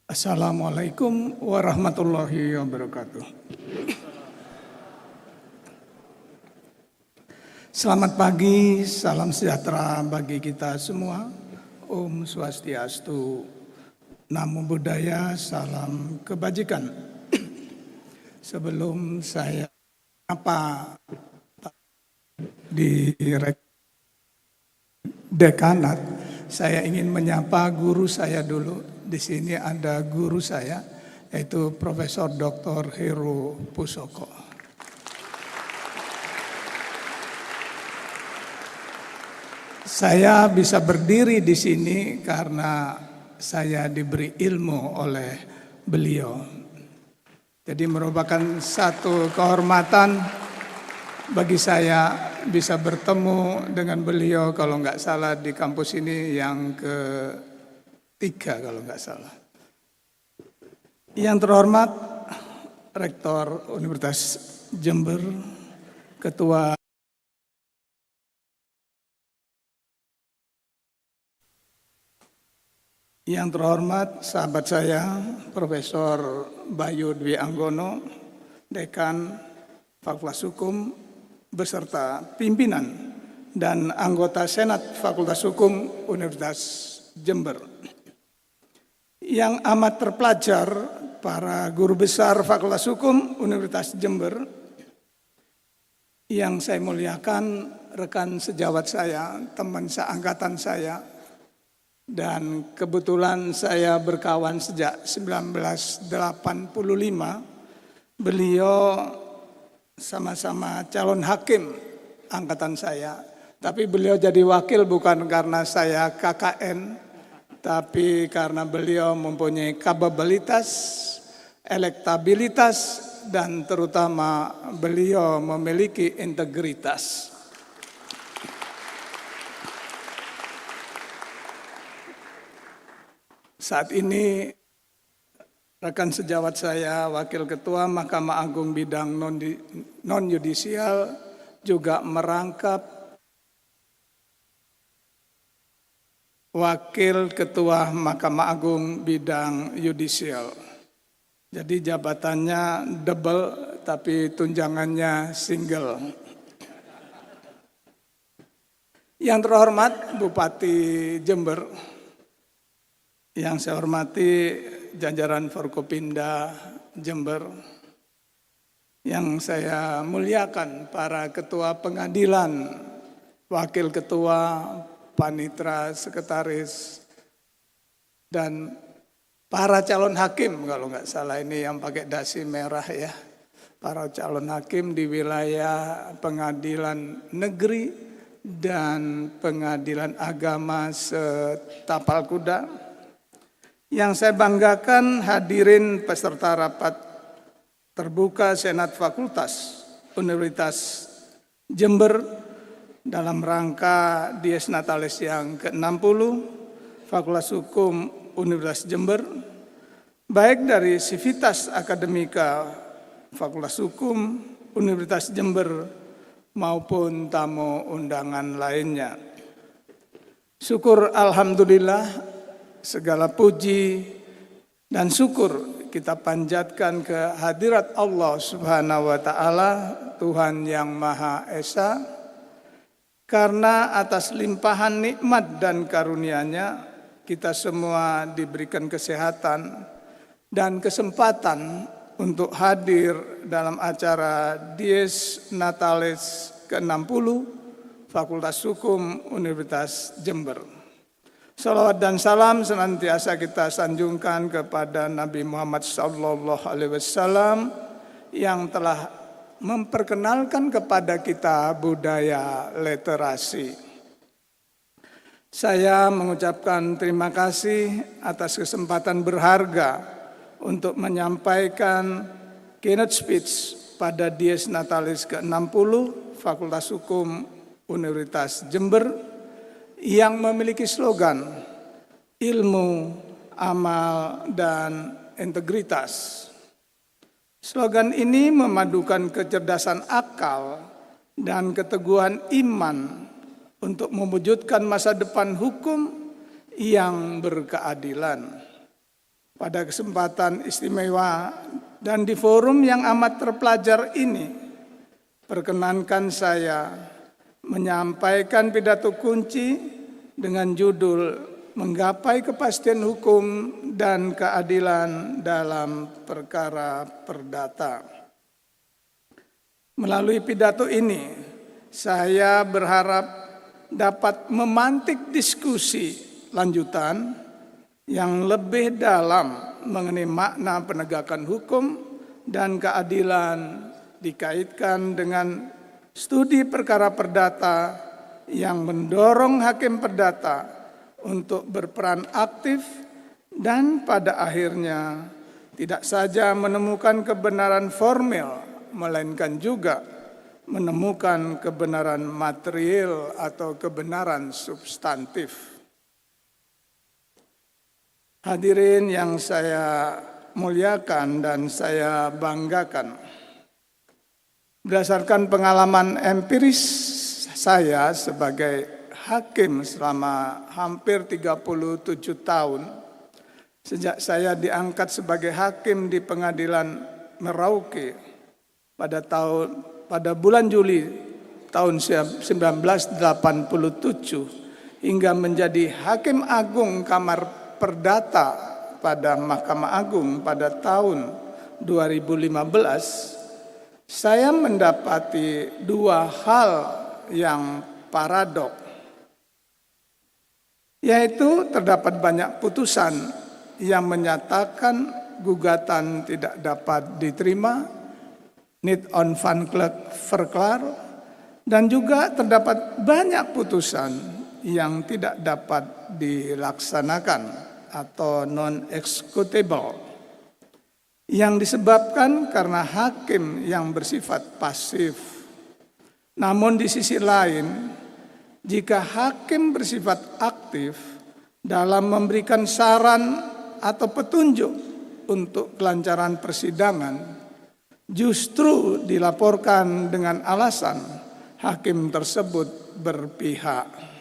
Assalamualaikum warahmatullahi wabarakatuh. Selamat pagi, salam sejahtera bagi kita semua. Om Swastiastu, Namo Buddhaya, salam kebajikan. Sebelum saya di dekanat, saya ingin menyapa guru saya dulu. Di sini ada guru saya, yaitu Profesor Dr. Heru Pusoko. Saya bisa berdiri di sini karena saya diberi ilmu oleh beliau. Jadi merupakan satu kehormatan bagi saya bisa bertemu dengan beliau, kalau nggak salah di kampus ini yang ketiga kalau nggak salah. Yang terhormat Rektor Universitas Jember, Ketua yang terhormat sahabat saya Profesor Bayu Dwi Anggono, Dekan Fakultas Hukum beserta pimpinan dan anggota Senat Fakultas Hukum Universitas Jember. Yang amat terpelajar, para guru besar Fakultas Hukum Universitas Jember, yang saya muliakan, rekan sejawat saya, teman seangkatan saya, dan kebetulan saya berkawan sejak 1985. Beliau sama-sama calon hakim angkatan saya, tapi beliau jadi wakil bukan karena saya KKN, tapi karena beliau mempunyai kapabilitas, elektabilitas, dan terutama beliau memiliki integritas. Saat ini rekan sejawat saya, Wakil Ketua Mahkamah Agung bidang non-yudisial, juga merangkap Wakil Ketua Mahkamah Agung bidang yudisial. Jadi jabatannya double tapi tunjangannya single. Yang terhormat Bupati Jember, yang saya hormati jajaran Forkopimda Jember, yang saya muliakan para ketua pengadilan, wakil ketua, panitra, sekretaris, dan para calon hakim, kalau nggak salah ini yang pakai dasi merah ya, para calon hakim di wilayah pengadilan negeri dan pengadilan agama setapal kuda. Yang saya banggakan hadirin peserta rapat terbuka Senat Fakultas Universitas Jember dalam rangka Dies Natalis yang ke-60 Fakultas Hukum Universitas Jember, baik dari Sivitas Akademika Fakultas Hukum Universitas Jember maupun tamu undangan lainnya. Syukur alhamdulillah, segala puji dan syukur kita panjatkan ke hadirat Allah Subhanahu wa Ta'ala, Tuhan yang Maha Esa, karena atas limpahan nikmat dan karunia-Nya kita semua diberikan kesehatan dan kesempatan untuk hadir dalam acara Dies Natalis ke-60 Fakultas Hukum Universitas Jember. Salawat dan salam senantiasa kita sanjungkan kepada Nabi Muhammad SAW yang telah memperkenalkan kepada kita budaya literasi. Saya mengucapkan terima kasih atas kesempatan berharga untuk menyampaikan keynote speech pada Dies Natalis ke-60 Fakultas Hukum Universitas Jember yang memiliki slogan ilmu, amal, dan integritas. Slogan ini memadukan kecerdasan akal dan keteguhan iman untuk mewujudkan masa depan hukum yang berkeadilan. pada kesempatan istimewa dan di forum yang amat terpelajar ini, perkenankan saya menyampaikan pidato kunci dengan judul Menggapai Kepastian Hukum dan Keadilan dalam Perkara Perdata. Melalui pidato ini, saya berharap dapat memantik diskusi lanjutan yang lebih dalam mengenai makna penegakan hukum dan keadilan dikaitkan dengan studi perkara perdata yang mendorong hakim perdata untuk berperan aktif dan pada akhirnya tidak saja menemukan kebenaran formil, melainkan juga menemukan kebenaran material atau kebenaran substantif. Hadirin yang saya muliakan dan saya banggakan, berdasarkan pengalaman empiris saya sebagai hakim selama hampir 37 tahun, sejak saya diangkat sebagai hakim di Pengadilan Merauke pada bulan Juli tahun 1987 hingga menjadi Hakim Agung Kamar Perdata pada Mahkamah Agung pada tahun 2015, saya mendapati dua hal yang paradok, yaitu terdapat banyak putusan yang menyatakan gugatan tidak dapat diterima, niet onafhankelijk verklaar, dan juga terdapat banyak putusan yang tidak dapat dilaksanakan atau non-executable, yang disebabkan karena hakim yang bersifat pasif. Namun di sisi lain, jika hakim bersifat aktif dalam memberikan saran atau petunjuk untuk kelancaran persidangan, justru dilaporkan dengan alasan hakim tersebut berpihak.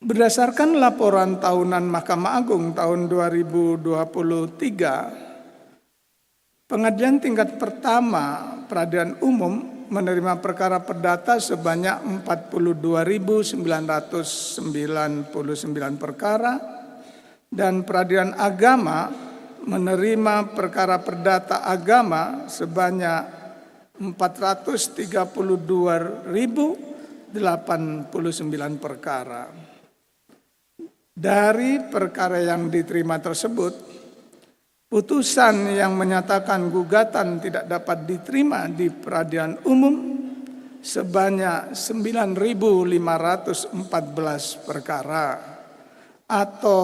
Berdasarkan laporan tahunan Mahkamah Agung tahun 2023, Pengadilan Tingkat Pertama Peradilan Umum menerima perkara perdata sebanyak 42.999 perkara, dan Peradilan Agama menerima perkara perdata agama sebanyak 432.089 perkara. Dari perkara yang diterima tersebut, putusan yang menyatakan gugatan tidak dapat diterima di peradilan umum sebanyak 9.514 perkara atau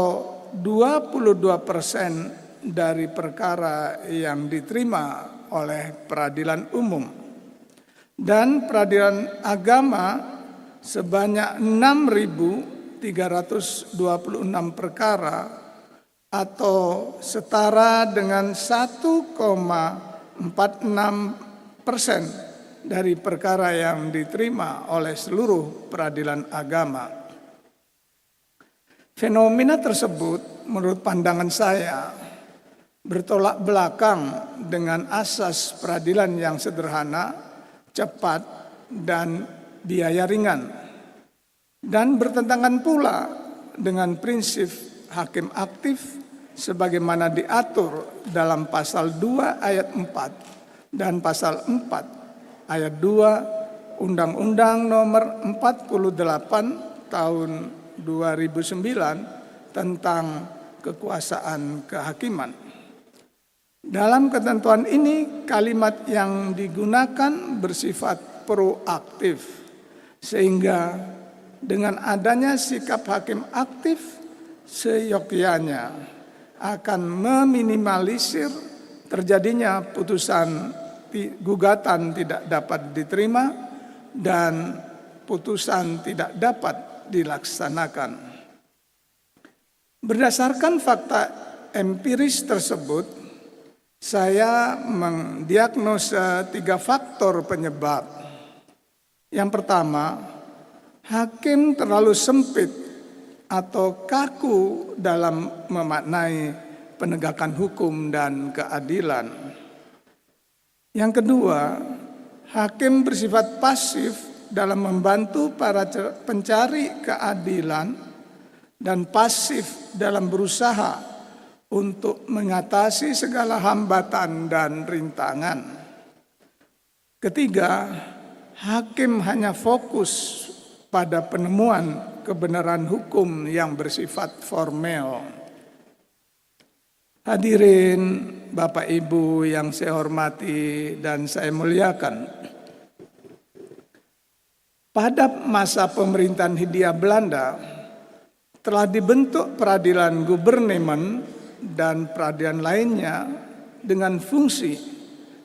22% dari perkara yang diterima oleh peradilan umum, dan peradilan agama sebanyak 6.326 perkara atau setara dengan 1,46% dari perkara yang diterima oleh seluruh peradilan agama. Fenomena tersebut menurut pandangan saya bertolak belakang dengan asas peradilan yang sederhana, cepat, dan biaya ringan, dan bertentangan pula dengan prinsip hakim aktif sebagaimana diatur dalam pasal 2 ayat 4 dan pasal 4 ayat 2 Undang-Undang Nomor 48 Tahun 2009 tentang kekuasaan kehakiman. Dalam ketentuan ini, kalimat yang digunakan bersifat proaktif, sehingga dengan adanya sikap hakim aktif seyogyanya akan meminimalisir terjadinya putusan gugatan tidak dapat diterima dan putusan tidak dapat dilaksanakan. Berdasarkan fakta empiris tersebut, saya mendiagnosa 3 faktor penyebab. Yang pertama, hakim terlalu sempit atau kaku dalam memaknai penegakan hukum dan keadilan. Yang kedua, hakim bersifat pasif dalam membantu para pencari keadilan dan pasif dalam berusaha untuk mengatasi segala hambatan dan rintangan. Ketiga, hakim hanya fokus pada penemuan kebenaran hukum yang bersifat formel. Hadirin Bapak Ibu yang saya hormati dan saya muliakan. Pada masa pemerintahan Hindia Belanda telah dibentuk peradilan gubernemen dan peradilan lainnya dengan fungsi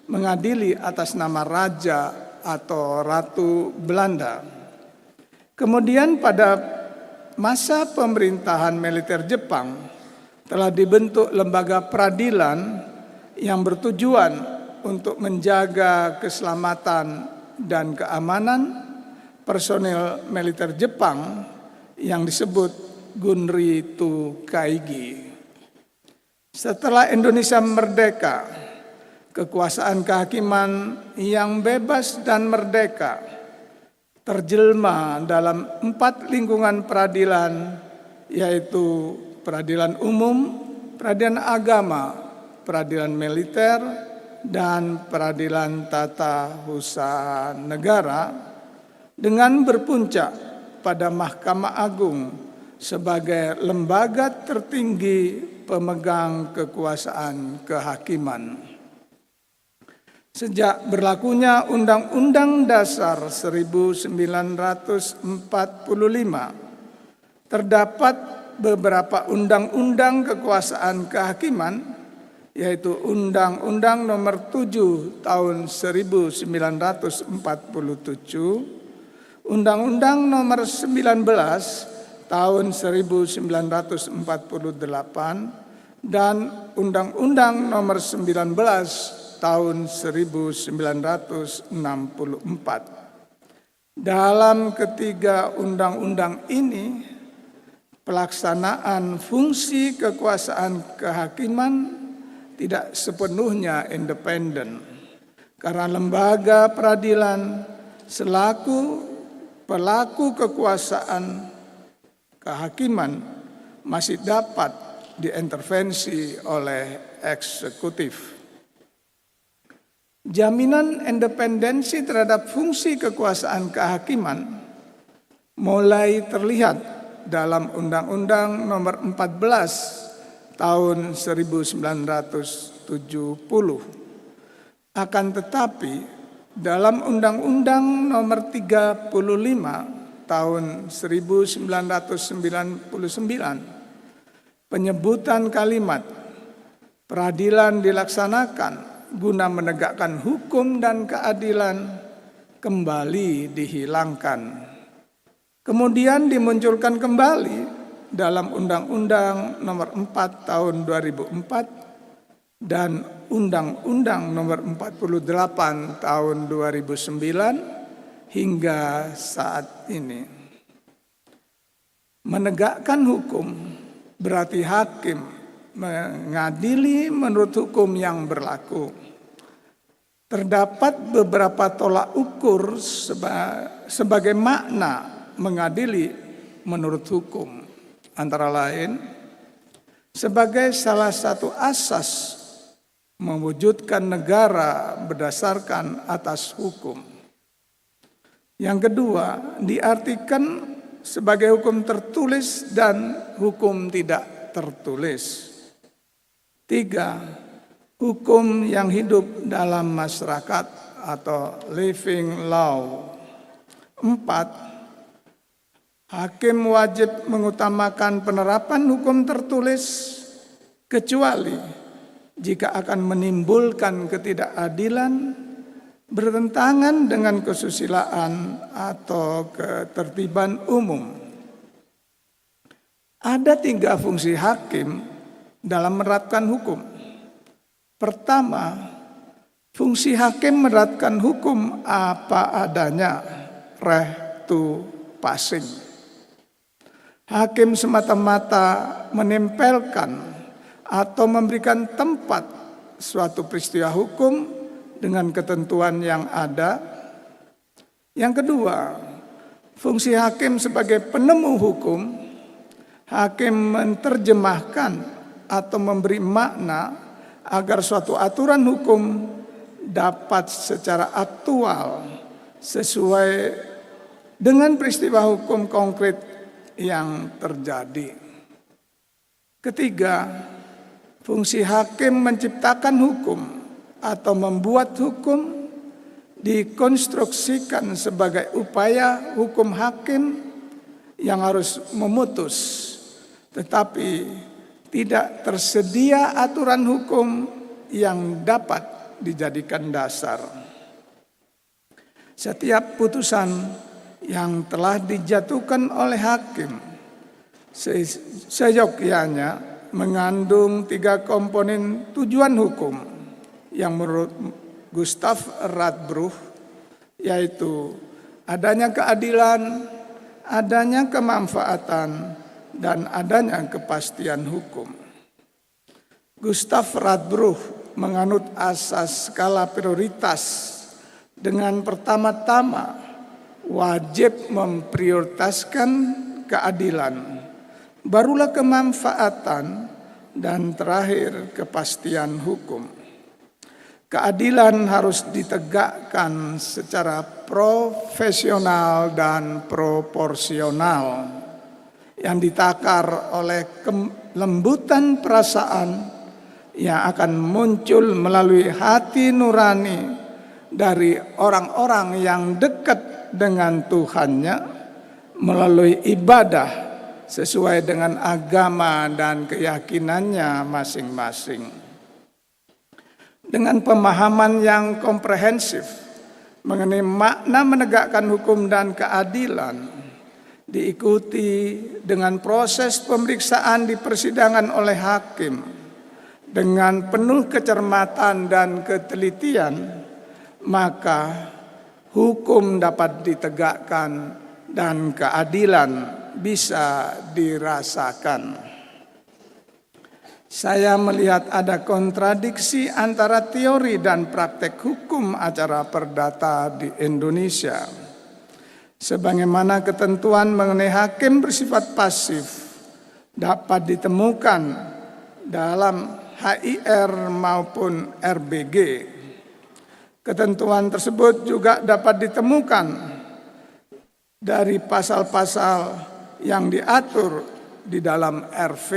mengadili atas nama raja atau ratu Belanda. Kemudian pada masa pemerintahan militer Jepang telah dibentuk lembaga peradilan yang bertujuan untuk menjaga keselamatan dan keamanan personil militer Jepang yang disebut Gunri-to Kaigi. Setelah Indonesia merdeka, kekuasaan kehakiman yang bebas dan merdeka terjelma dalam 4 lingkungan peradilan, yaitu peradilan umum, peradilan agama, peradilan militer, dan peradilan tata usaha negara, dengan berpuncak pada Mahkamah Agung sebagai lembaga tertinggi pemegang kekuasaan kehakiman. Sejak berlakunya Undang-Undang Dasar 1945, terdapat beberapa undang-undang kekuasaan kehakiman, yaitu Undang-Undang Nomor 7 Tahun 1947, Undang-Undang Nomor 19 Tahun 1948, dan Undang-Undang Nomor 19 tahun 1964. Dalam ketiga undang-undang ini, pelaksanaan fungsi kekuasaan kehakiman tidak sepenuhnya independen, karena lembaga peradilan selaku pelaku kekuasaan kehakiman masih dapat diintervensi oleh eksekutif. Jaminan independensi terhadap fungsi kekuasaan kehakiman mulai terlihat dalam Undang-Undang Nomor 14 Tahun 1970. Akan tetapi dalam Undang-Undang Nomor 35 Tahun 1999, penyebutan kalimat peradilan dilaksanakan guna menegakkan hukum dan keadilan kembali dihilangkan. Kemudian dimunculkan kembali dalam Undang-Undang Nomor 4 Tahun 2004 dan Undang-Undang Nomor 48 Tahun 2009 hingga saat ini. Menegakkan hukum berarti hakim mengadili menurut hukum yang berlaku. Terdapat beberapa tolak ukur sebagai makna mengadili menurut hukum, antara lain sebagai salah satu asas mewujudkan negara berdasarkan atas hukum. Yang kedua, diartikan sebagai hukum tertulis dan hukum tidak tertulis. 3. Hukum yang hidup dalam masyarakat atau living law. 4. Hakim wajib mengutamakan penerapan hukum tertulis kecuali jika akan menimbulkan ketidakadilan, bertentangan dengan kesusilaan atau ketertiban umum. Ada 3 fungsi hakim dalam menerapkan hukum. Pertama, fungsi hakim menerapkan hukum apa adanya, reh tu passing. Hakim semata-mata menempelkan atau memberikan tempat suatu peristiwa hukum dengan ketentuan yang ada. Yang kedua, fungsi hakim sebagai penemu hukum. Hakim menerjemahkan atau memberi makna agar suatu aturan hukum dapat secara aktual sesuai dengan peristiwa hukum konkret yang terjadi. Ketiga, fungsi hakim menciptakan hukum atau membuat hukum dikonstruksikan sebagai upaya hukum hakim yang harus memutus, tetapi tidak tersedia aturan hukum yang dapat dijadikan dasar. Setiap putusan yang telah dijatuhkan oleh hakim seyogyanya mengandung 3 komponen tujuan hukum yang menurut Gustav Radbruch, yaitu adanya keadilan, adanya kemanfaatan, dan adanya kepastian hukum. Gustav Radbruch menganut asas skala prioritas dengan pertama-tama wajib memprioritaskan keadilan, barulah kemanfaatan, dan terakhir kepastian hukum. Keadilan harus ditegakkan secara profesional dan proporsional yang ditakar oleh kelembutan perasaan yang akan muncul melalui hati nurani dari orang-orang yang dekat dengan Tuhannya melalui ibadah sesuai dengan agama dan keyakinannya masing-masing. Dengan pemahaman yang komprehensif mengenai makna menegakkan hukum dan keadilan, diikuti dengan proses pemeriksaan di persidangan oleh hakim dengan penuh kecermatan dan ketelitian, maka hukum dapat ditegakkan dan keadilan bisa dirasakan. Saya melihat ada kontradiksi antara teori dan praktek hukum acara perdata di Indonesia. Sebagaimana ketentuan mengenai hakim bersifat pasif dapat ditemukan dalam HIR maupun RBG. Ketentuan tersebut juga dapat ditemukan dari pasal-pasal yang diatur di dalam RV.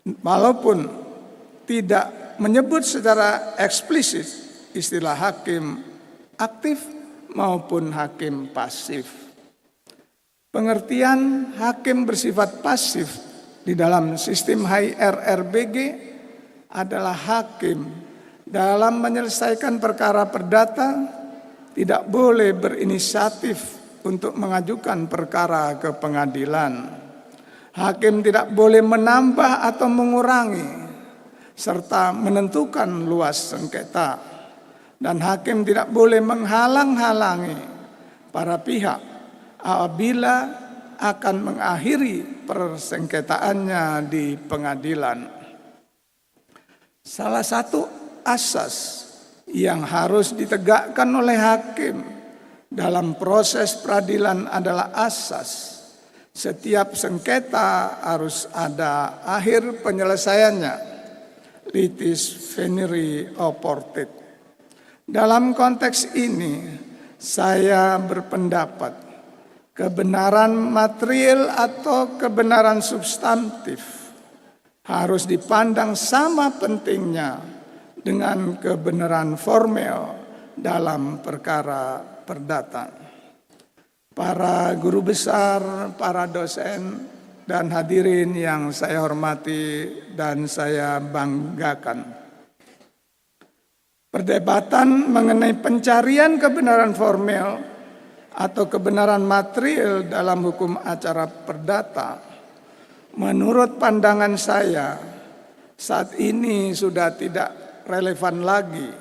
Walaupun tidak menyebut secara eksplisit istilah hakim aktif maupun hakim pasif. Pengertian hakim bersifat pasif di dalam sistem HIR-RBG adalah hakim dalam menyelesaikan perkara perdata tidak boleh berinisiatif untuk mengajukan perkara ke pengadilan. Hakim tidak boleh menambah atau mengurangi serta menentukan luas sengketa, dan hakim tidak boleh menghalang-halangi para pihak apabila akan mengakhiri persengketaannya di pengadilan. Salah satu asas yang harus ditegakkan oleh hakim dalam proses peradilan adalah asas setiap sengketa harus ada akhir penyelesaiannya, litis venere oportet. Dalam konteks ini, saya berpendapat kebenaran material atau kebenaran substantif harus dipandang sama pentingnya dengan kebenaran formel dalam perkara perdata. Para guru besar, para dosen, dan hadirin yang saya hormati dan saya banggakan. Perdebatan mengenai pencarian kebenaran formel atau kebenaran material dalam hukum acara perdata, menurut pandangan saya, saat ini sudah tidak relevan lagi.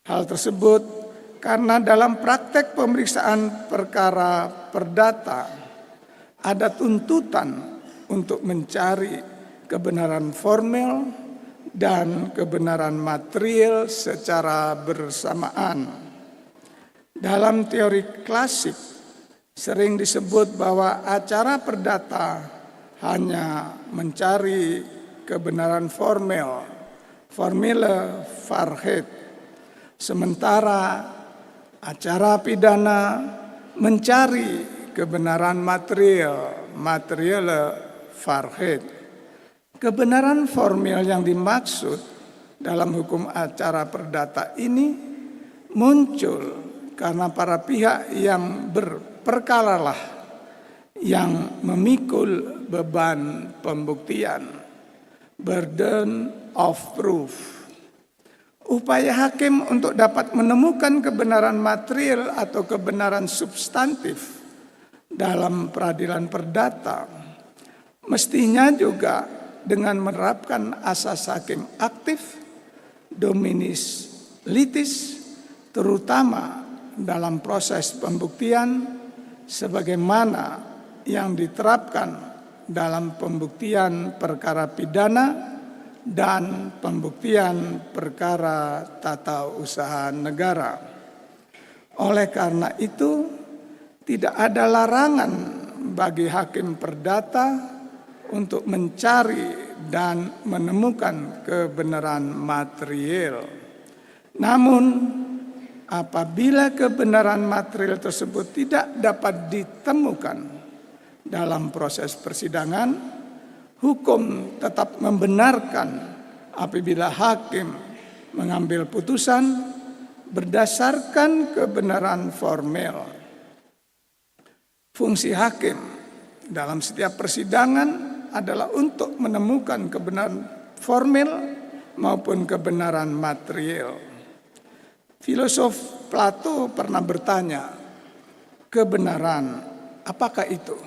Hal tersebut karena dalam praktek pemeriksaan perkara perdata, ada tuntutan untuk mencari kebenaran formil dan kebenaran material secara bersamaan. Dalam teori klasik sering disebut bahwa acara perdata hanya mencari kebenaran formile Wahrheit, sementara acara pidana mencari kebenaran material Wahrheit. Kebenaran formil yang dimaksud dalam hukum acara perdata ini muncul karena para pihak yang berperkaralah yang memikul beban pembuktian, burden of proof. Upaya hakim untuk dapat menemukan kebenaran material atau kebenaran substantif dalam peradilan perdata mestinya juga dengan menerapkan asas hakim aktif, dominis litis, terutama dalam proses pembuktian sebagaimana yang diterapkan dalam pembuktian perkara pidana dan pembuktian perkara tata usaha negara. Oleh karena itu, tidak ada larangan bagi hakim perdata untuk mencari dan menemukan kebenaran material. Namun, apabila kebenaran material tersebut tidak dapat ditemukan dalam proses persidangan, hukum tetap membenarkan apabila hakim mengambil putusan berdasarkan kebenaran formil. Fungsi hakim dalam setiap persidangan adalah untuk menemukan kebenaran formil maupun kebenaran material. Filosof Plato pernah bertanya, kebenaran apakah itu?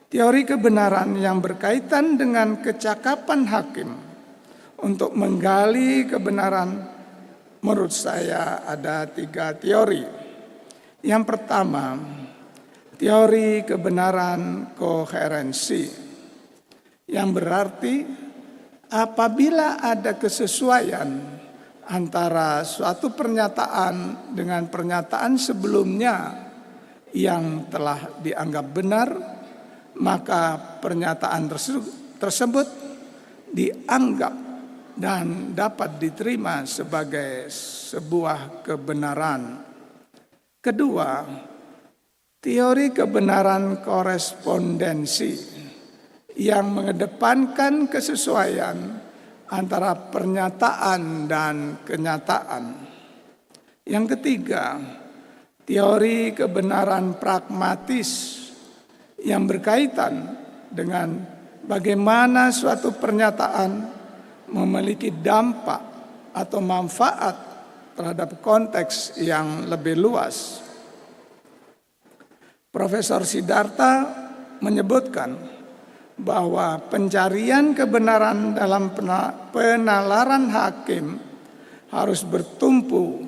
Teori kebenaran yang berkaitan dengan kecakapan hakim untuk menggali kebenaran, menurut saya ada 3 teori. Yang pertama, teori kebenaran koherensi, yang berarti apabila ada kesesuaian antara suatu pernyataan dengan pernyataan sebelumnya yang telah dianggap benar, maka pernyataan tersebut dianggap dan dapat diterima sebagai sebuah kebenaran. Kedua, teori kebenaran korespondensi yang mengedepankan kesesuaian antara pernyataan dan kenyataan. Yang ketiga, teori kebenaran pragmatis yang berkaitan dengan bagaimana suatu pernyataan memiliki dampak atau manfaat terhadap konteks yang lebih luas. Profesor Siddhartha menyebutkan bahwa pencarian kebenaran dalam penalaran hakim harus bertumpu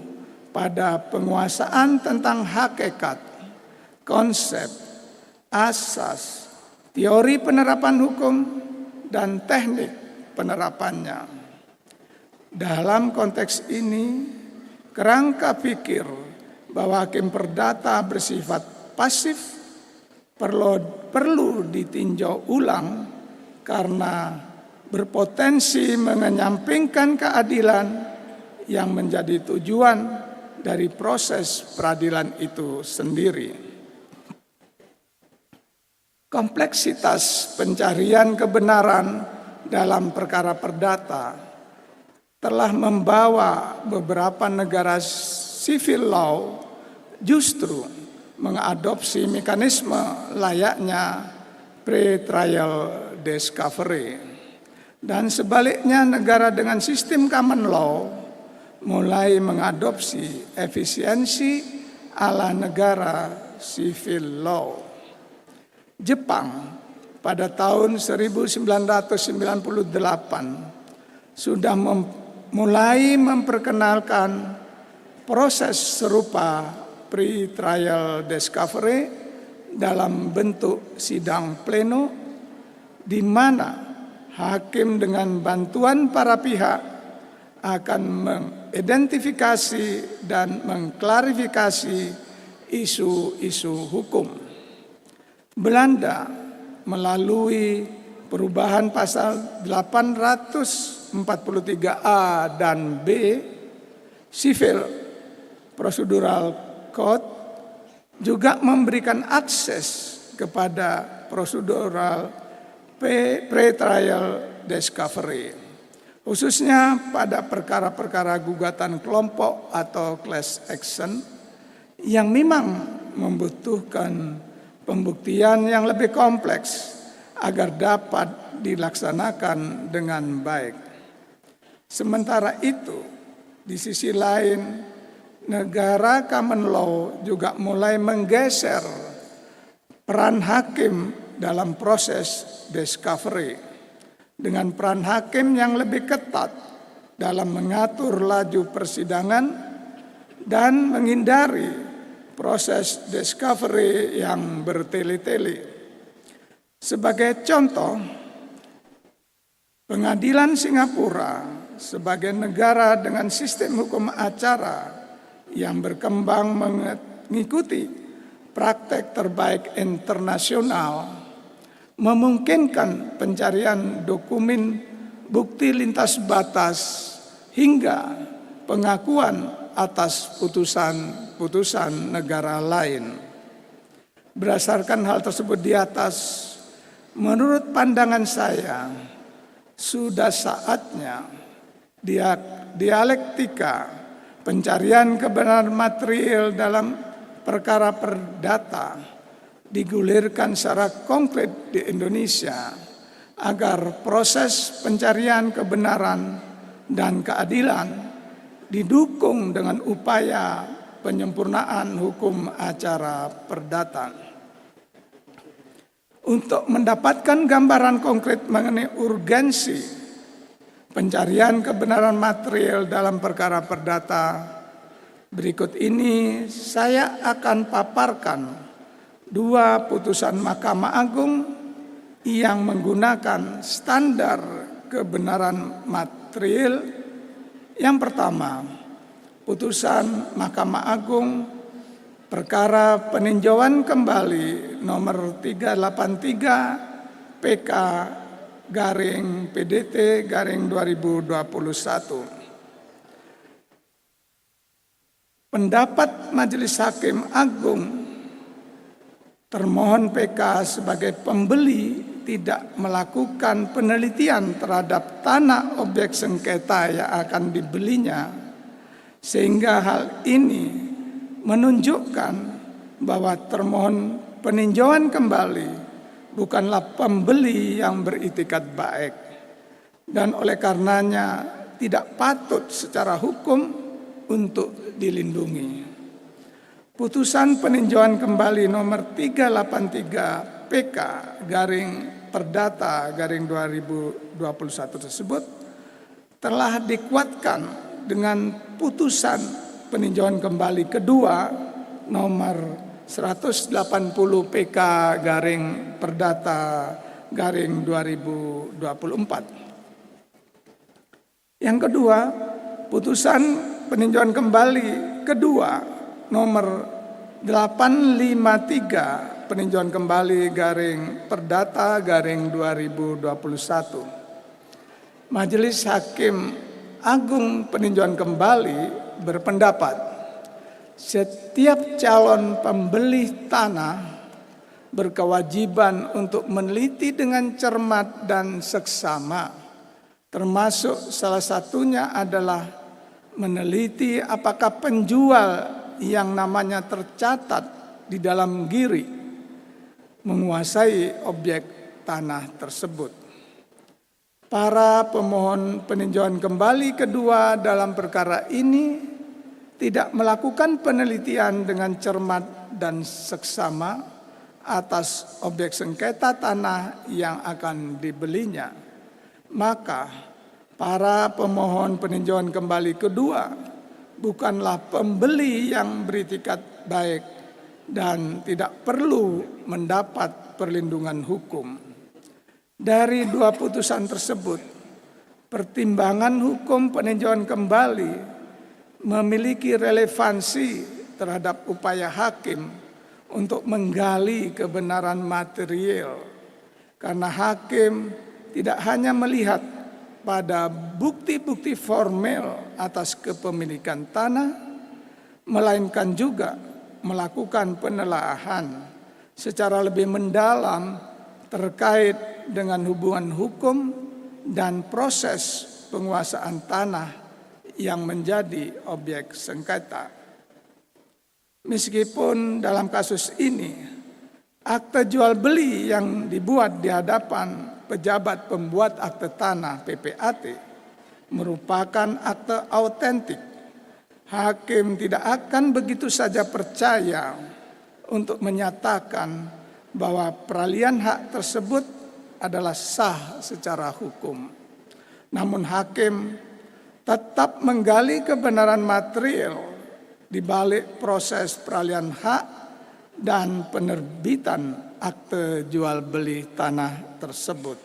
pada penguasaan tentang hakikat, konsep, asas, teori penerapan hukum, dan teknik penerapannya. Dalam konteks ini, kerangka pikir bahwa hakim perdata bersifat pasif perlu ditinjau ulang karena berpotensi mengenyampingkan keadilan yang menjadi tujuan dari proses peradilan itu sendiri. Kompleksitas pencarian kebenaran dalam perkara perdata telah membawa beberapa negara civil law justru mengadopsi mekanisme layaknya pre-trial discovery. Dan sebaliknya negara dengan sistem common law mulai mengadopsi efisiensi ala negara civil law. Jepang pada tahun 1998 sudah mulai memperkenalkan proses serupa pre-trial discovery dalam bentuk sidang pleno, di mana hakim dengan bantuan para pihak akan mengidentifikasi dan mengklarifikasi isu-isu hukum. Belanda melalui perubahan pasal 843A dan B Civil Procedural Code juga memberikan akses kepada prosedural pre-trial discovery, khususnya pada perkara-perkara gugatan kelompok atau class action yang memang membutuhkan pembuktian yang lebih kompleks agar dapat dilaksanakan dengan baik. Sementara itu, di sisi lain, negara common law juga mulai menggeser peran hakim dalam proses discovery dengan peran hakim yang lebih ketat dalam mengatur laju persidangan dan menghindari proses discovery yang bertele-tele. Sebagai contoh, Pengadilan Singapura sebagai negara dengan sistem hukum acara yang berkembang mengikuti praktek terbaik internasional memungkinkan pencarian dokumen bukti lintas batas hingga pengakuan atas putusan negara lain. Berdasarkan hal tersebut di atas, menurut pandangan saya, sudah saatnya dialektika pencarian kebenaran material dalam perkara perdata digulirkan secara konkret di Indonesia agar proses pencarian kebenaran dan keadilan didukung dengan upaya penyempurnaan hukum acara perdata. Untuk mendapatkan gambaran konkret mengenai urgensi pencarian kebenaran material dalam perkara perdata, berikut ini saya akan paparkan dua putusan Mahkamah Agung yang menggunakan standar kebenaran material. Yang pertama, putusan Mahkamah Agung perkara peninjauan kembali nomor 383 PK garing PDT garing 2021. Pendapat Majelis Hakim Agung, termohon PK sebagai pembeli tidak melakukan penelitian terhadap tanah objek sengketa yang akan dibelinya, sehingga hal ini menunjukkan bahwa termohon peninjauan kembali bukanlah pembeli yang beritikat baik dan oleh karenanya tidak patut secara hukum untuk dilindungi. Putusan peninjauan kembali nomor 383 PK garing Perdata garing 2021 tersebut telah dikuatkan dengan putusan peninjauan kembali kedua nomor 180 PK garing Perdata garing 2024. Yang kedua, putusan peninjauan kembali kedua nomor 853 peninjauan kembali garing Perdata garing 2021. Majelis Hakim Agung peninjauan kembali berpendapat setiap calon pembeli tanah berkewajiban untuk meneliti dengan cermat dan seksama, termasuk salah satunya adalah meneliti apakah penjual yang namanya tercatat di dalam giri menguasai objek tanah tersebut. Para pemohon peninjauan kembali kedua dalam perkara ini tidak melakukan penelitian dengan cermat dan seksama atas objek sengketa tanah yang akan dibelinya. Maka para pemohon peninjauan kembali kedua bukanlah pembeli yang beritikat baik dan tidak perlu mendapat perlindungan hukum. Dari dua putusan tersebut, pertimbangan hukum peninjauan kembali memiliki relevansi terhadap upaya hakim untuk menggali kebenaran material, karena hakim tidak hanya melihat pada bukti-bukti formel atas kepemilikan tanah, melainkan juga melakukan penelaahan secara lebih mendalam terkait dengan hubungan hukum dan proses penguasaan tanah yang menjadi objek sengketa. Meskipun dalam kasus ini akte jual beli yang dibuat di hadapan pejabat pembuat akte tanah PPAT merupakan akte autentik, hakim tidak akan begitu saja percaya untuk menyatakan bahwa peralihan hak tersebut adalah sah secara hukum. Namun hakim tetap menggali kebenaran material di balik proses peralihan hak dan penerbitan akte jual beli tanah tersebut.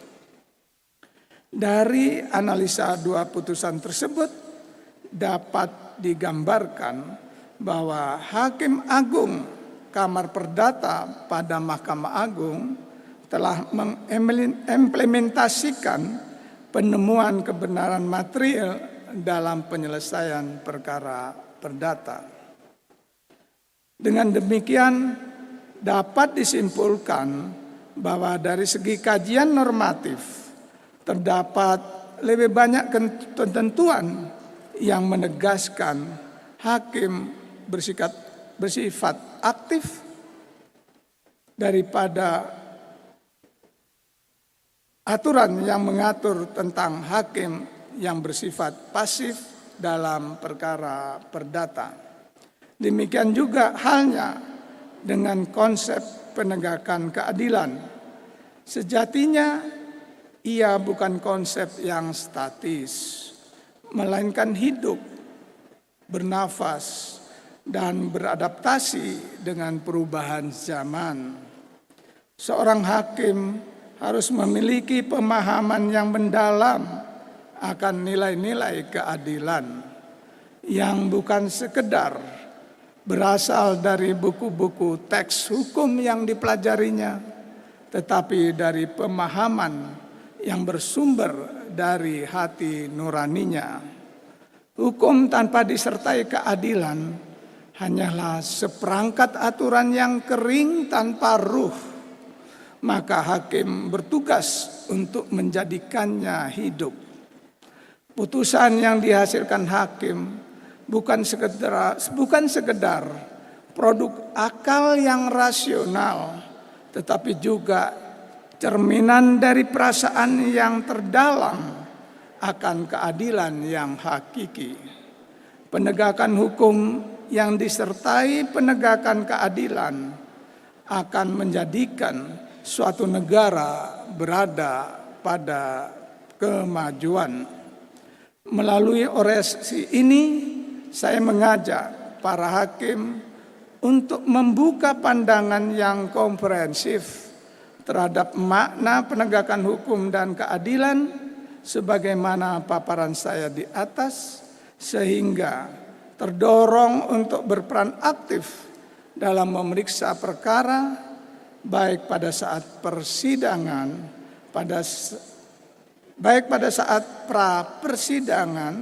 Dari analisa dua putusan tersebut dapat digambarkan bahwa Hakim Agung Kamar Perdata pada Mahkamah Agung telah mengimplementasikan penemuan kebenaran material dalam penyelesaian perkara perdata. Dengan demikian dapat disimpulkan bahwa dari segi kajian normatif terdapat lebih banyak ketentuan yang menegaskan hakim bersifat aktif daripada aturan yang mengatur tentang hakim yang bersifat pasif dalam perkara perdata. Demikian juga halnya dengan konsep penegakan keadilan. Sejatinya ia bukan konsep yang statis, melainkan hidup, bernafas, dan beradaptasi dengan perubahan zaman. Seorang hakim harus memiliki pemahaman yang mendalam akan nilai-nilai keadilan yang bukan sekedar berasal dari buku-buku teks hukum yang dipelajarinya, tetapi dari pemahaman yang bersumber dari hati nuraninya. Hukum tanpa disertai keadilan hanyalah seperangkat aturan yang kering tanpa ruh. Maka hakim bertugas untuk menjadikannya hidup. Putusan yang dihasilkan hakim bukan sekedar produk akal yang rasional, tetapi juga cerminan dari perasaan yang terdalam akan keadilan yang hakiki. Penegakan hukum yang disertai penegakan keadilan akan menjadikan suatu negara berada pada kemajuan. Melalui orasi ini, saya mengajak para hakim untuk membuka pandangan yang komprehensif terhadap makna penegakan hukum dan keadilan sebagaimana paparan saya di atas, sehingga terdorong untuk berperan aktif dalam memeriksa perkara baik pada saat persidangan, baik pada saat pra-persidangan,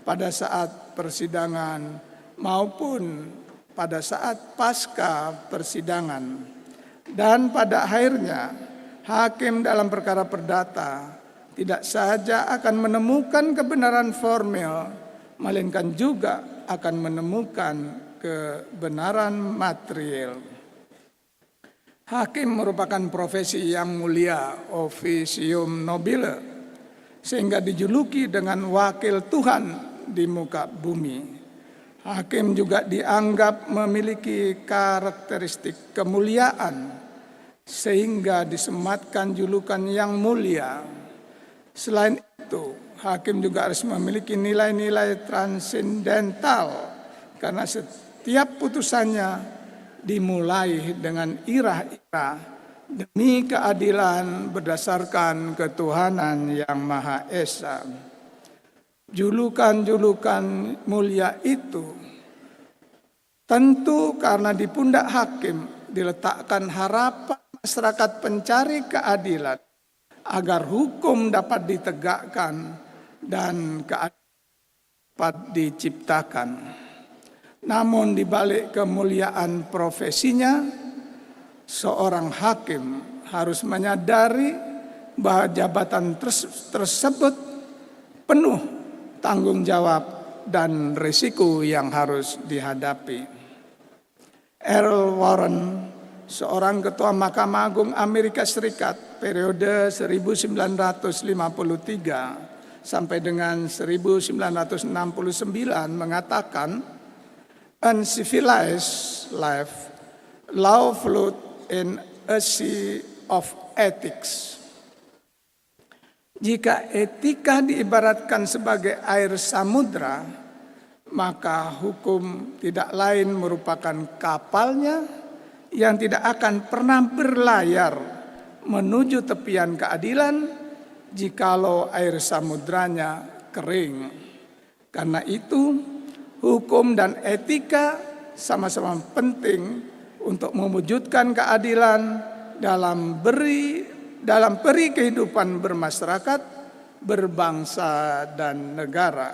pada saat persidangan maupun pada saat pasca persidangan. Dan pada akhirnya hakim dalam perkara perdata tidak saja akan menemukan kebenaran formil, melainkan juga akan menemukan kebenaran material. Hakim merupakan profesi yang mulia, officium nobile, sehingga dijuluki dengan wakil Tuhan di muka bumi. Hakim juga dianggap memiliki karakteristik kemuliaan, sehingga disematkan julukan yang mulia. Selain itu, hakim juga harus memiliki nilai-nilai transendental, karena setiap putusannya dimulai dengan irah-irah demi keadilan berdasarkan ketuhanan yang Maha Esa. Julukan-julukan mulia itu tentu karena di pundak hakim diletakkan harapan masyarakat pencari keadilan agar hukum dapat ditegakkan dan keadilan dapat diciptakan. Namun di balik kemuliaan profesinya, seorang hakim harus menyadari bahwa jabatan tersebut penuh tanggung jawab dan risiko yang harus dihadapi. Earl Warren, seorang ketua Mahkamah Agung Amerika Serikat periode 1953 sampai dengan 1969 mengatakan, "Uncivilized life, law float in a sea of ethics." Jika etika diibaratkan sebagai air samudra, maka hukum tidak lain merupakan kapalnya yang tidak akan pernah berlayar menuju tepian keadilan jikalau air samudranya kering. Karena itu, hukum dan etika sama-sama penting untuk mewujudkan keadilan dalam peri kehidupan bermasyarakat, berbangsa, dan negara.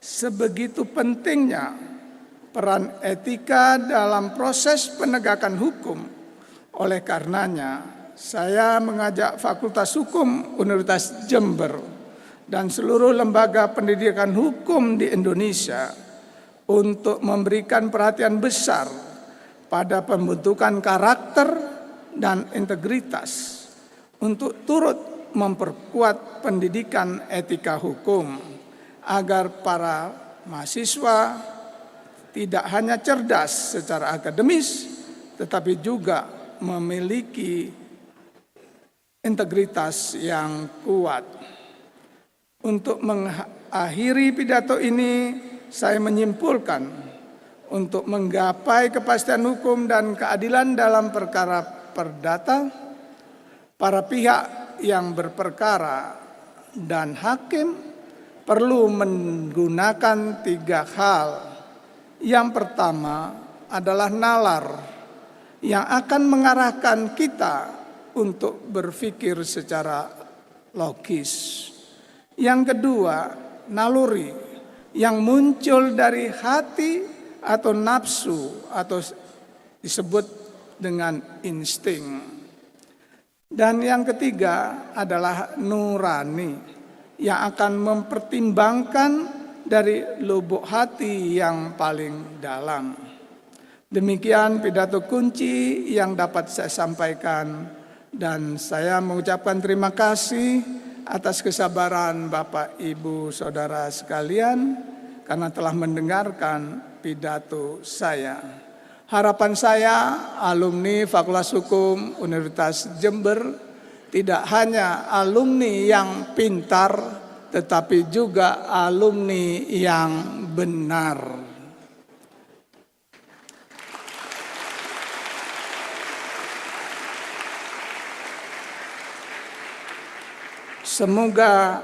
Sebegitu pentingnya peran etika dalam proses penegakan hukum. Oleh karenanya, saya mengajak Fakultas Hukum Universitas Jember dan seluruh lembaga pendidikan hukum di Indonesia untuk memberikan perhatian besar pada pembentukan karakter dan integritas untuk turut memperkuat pendidikan etika hukum agar para mahasiswa tidak hanya cerdas secara akademis tetapi juga memiliki integritas yang kuat. Untuk mengakhiri pidato ini, saya menyimpulkan untuk menggapai kepastian hukum dan keadilan dalam perkara perdata, para pihak yang berperkara dan hakim perlu menggunakan 3 hal. Yang pertama adalah nalar yang akan mengarahkan kita untuk berpikir secara logis. Yang kedua, naluri yang muncul dari hati atau nafsu atau disebut dengan insting. Dan yang ketiga adalah nurani yang akan mempertimbangkan dari lubuk hati yang paling dalam. Demikian pidato kunci yang dapat saya sampaikan, dan saya mengucapkan terima kasih atas kesabaran Bapak, Ibu, Saudara sekalian karena telah mendengarkan pidato saya. Harapan saya, alumni Fakultas Hukum Universitas Jember tidak hanya alumni yang pintar, tetapi juga alumni yang benar. Semoga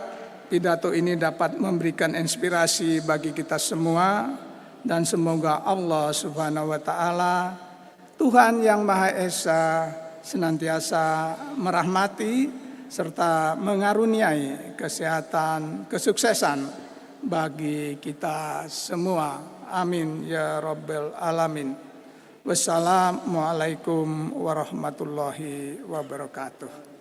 pidato ini dapat memberikan inspirasi bagi kita semua, dan semoga Allah Subhanahu wa Ta'ala, Tuhan yang Maha Esa, senantiasa merahmati serta mengaruniai kesehatan, kesuksesan bagi kita semua. Amin ya Rabbal Alamin. Wassalamualaikum warahmatullahi wabarakatuh.